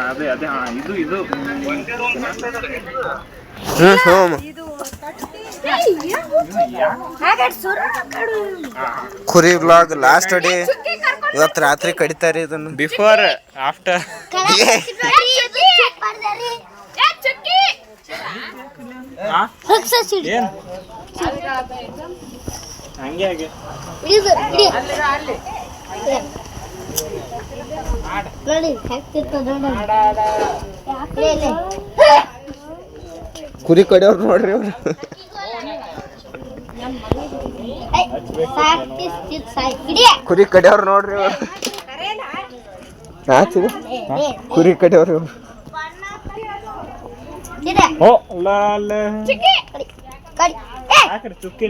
ಅದೇ ಅದೇ ಇದು ಇದು ಕುರಿ ವ್ಲಾಗ್ ಲಾಸ್ಟ್ ಡೇ ಇವತ್ತು ರಾತ್ರಿ ಕಡಿತಾರೆ ಇದನ್ನು ಬಿಫೋರ್ ಆಫ್ಟರ್ ಹಂಗೆ ಹಾಗೆ ಕುರಿ ಕಡಿಯವ್ರು ನೋಡ್ರಿ ಅವ್ರು ಕುರಿ ಕಡಿಯವ್ರು ನೋಡ್ರಿ ಅವ್ರು ಕುರಿ ಕಡಿಯವ್ರಿ ಅವ್ರು ಚುಕ್ಕಿ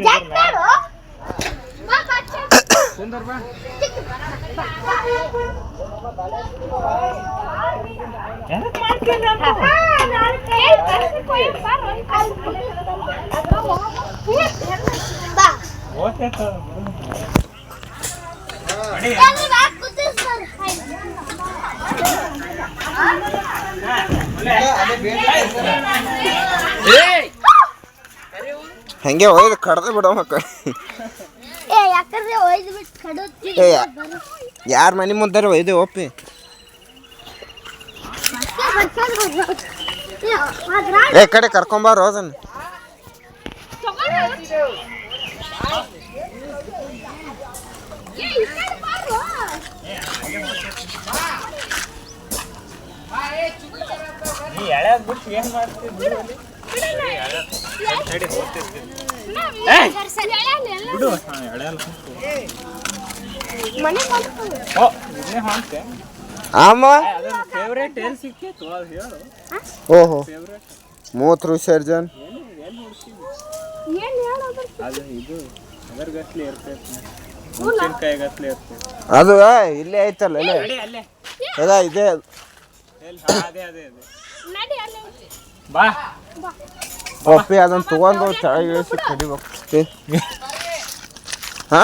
ಹಂಗೆ ಒಯ್ದು ಕಡ್ದ ಬಿಡೋ ಮಕ್ಕಳು ಯಾರ ಮನೆ ಮುಂದಾರ ಒಯ್ದೆ ಒಪ್ಪಿ ಕಡೆ ಕರ್ಕೊಂಬಾರ ಅದನ್ನ ಏನ್ ಮಾಡ್ತಿದ್ವಿ ಓಹೋ ಮೂತ್ರ ವಿಸರ್ಜನ್ ಅದು ಇಲ್ಲೇ ಐತಲ್ಲ ಇದೆ ಒಪ್ಪಿ ಅದನ್ನ ತಗೊಂಡು ಕೆಳಗೆ ಇಳಿಸಿ ಕಡಿಬೇಕು ಹಾ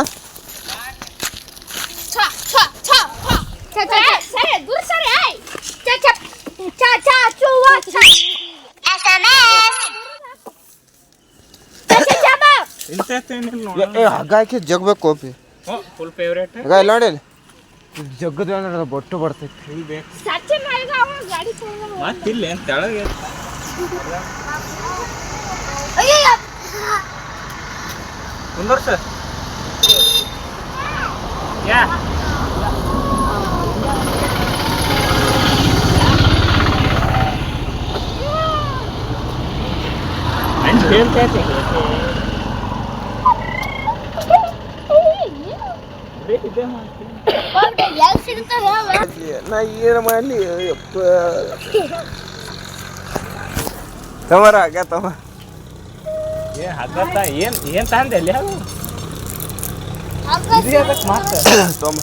ಹಗ್ಗ ಹಾಕಿ ಜಗ್ಬೇಕು ಒಪ್ಪಿ ಫುಲ್ ಫೇವ್ರೇಟ್ ಈಗ ಇಲ್ಲ ನೋಡಿ ಜಗ್ಗದ ಅಂದ್ರೆ ಬೊಟ್ಟು ಬರ್ತೈತಿ ಮತ್ತಿಲ್ಲ ತೆಳಗೆ ಕುಂದರ್ಸ ಯಾ ಅಂಜ್ ಹೇಳ್ತೈತಿ ನಾ ಏನು ಮಾಡಲಿ ಯಪ್ಪ ತಮರ ಆಗ ತಮ ಹಗ್ಗತ್ತ ಏನ್ ತಂದೆ ಅಲ್ಲಿ ತಮ್ಮ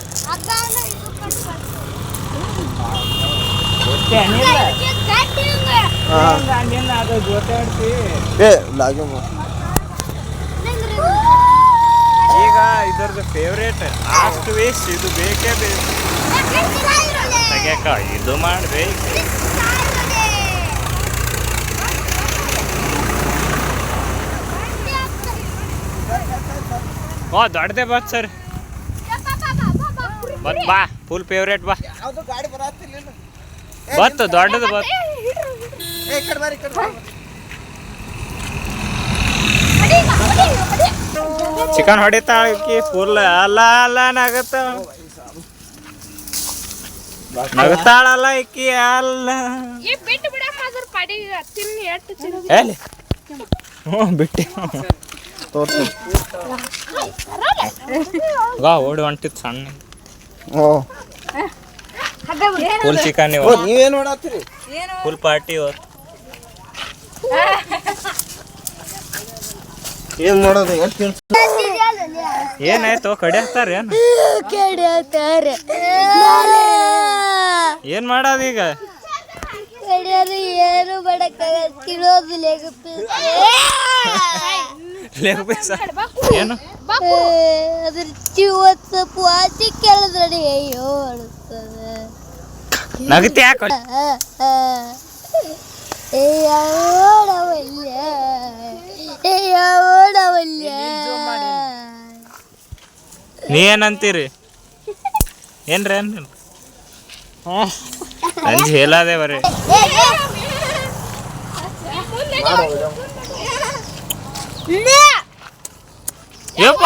ಅದು ಜೋತಾಡ್ತಿ ಏ ಲಾಗೆ ಈಗ ಇದ್ರದ್ದು ಫೇವ್ರೇಟ್ ಲಾಸ್ಟ್ ವೀಸ್ ಇದು ಬೇಕೇ ಬೇಕು ತೆಗ್ಯಾಕ ಇದು ಮಾಡ್ಬೇಕು ದೊಡ್ಡದೇ ಬತ್ ಸರ್ ಬತ್ ಬಾ ಫುಲ್ ಫೇವ್ರೇಟ್ ಬಾ ಬತ್ತು ದೊಡ್ಡದು ಬತ್ ಚಿಕನ್ ಹೊಡಿತಾಳಕಿ ಫುಲ್ ಅಲ್ಲ ಅಲ್ಲ ನಗತಾಳಲ್ಲ ಈಕಿ ಅಲ್ಲ ಹ್ಞೂ ಬಿಟ್ಟಿ ಓಡಿ ಹೊಂಟಿತ್ತು ಸಣ್ಣ ಫುಲ್ ಚಿಕನ್ ನೀವೇನು ನೋಡತ್ತೀರಿ ಫುಲ್ ಪಾರ್ಟಿ ಇವತ್ತು ಏನ್ ಮಾಡೋದು ಏನಾಯ್ತು ಕಡಿಯಾಕ್ತಾರ ಏನ್ ಮಾಡೋದು ಈಗ ಏನು ತಿಳೋದು ಲೆಗ್ ಪೀಸ್ ಏನು ಅದ್ರ ಚಿವತ್ತು ಪಾಚಿ ಕೇಳಿದ್ರೆ ಅಯ್ಯೋ ಅನಿಸ್ತದೆ ನಗತಿ ಯಾಕೆ ನೀ ಏನಂತೀರಿ ಏನ್ರಿ ಏನ್ರಿ ಅಂಜಿ ಹೇಳದೆ ಬರ್ರಿ ಯಪ್ಪ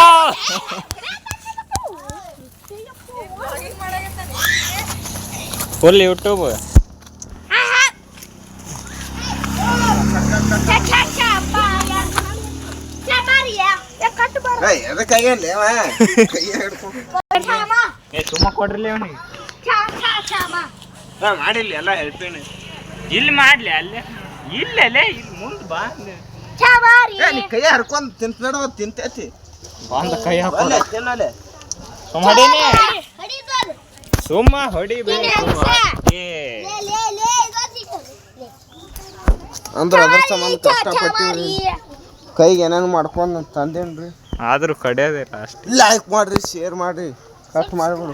ಫುಲ್ ಯೂಟ್ಯೂಬ್ ಸುಮ್ಮ ಕೊಡ್ರಿ ಅವನಿಗೆ ಮಾಡಿಲ್ಲ ಎಲ್ಲ ಹೆಲ್ಪಿನ ಇಲ್ಲಿ ಮಾಡ್ಲಿ ಅಲ್ಲೇ ಇಲ್ಲೇ ಇಲ್ಲಿ ಮುಂದೆ ಬಾ ಕೈ ಹರ್ಕೊಂಡ್ ತಿಂತ ತಿಂತೈತಿ ಬಂದ ಕೈ ಹಾಕೋಲ್ಲ ತಿನ್ನಲೆ ಸುಮ್ಮ ಹೊಡೀನಿ ಸುಮ್ಮ ಹೊಡಿಬೇಕು ಅಂದ್ರ ಅದ್ರ ಸಂಬಂಧ ಕಷ್ಟಪಟ್ಟಿವ್ರಿ ಕೈಗೆ ಏನೇನು ಮಾಡ್ಕೊಂಡ್ ತಂದೇನ್ರಿ ಆದ್ರೂ ಕಡಿಯೋದಿಲ್ಲ ಅಷ್ಟೇ ಲೈಕ್ ಮಾಡ್ರಿ ಶೇರ್ ಮಾಡ್ರಿ ಕಟ್ ಮಾಡ್ಬಿಡು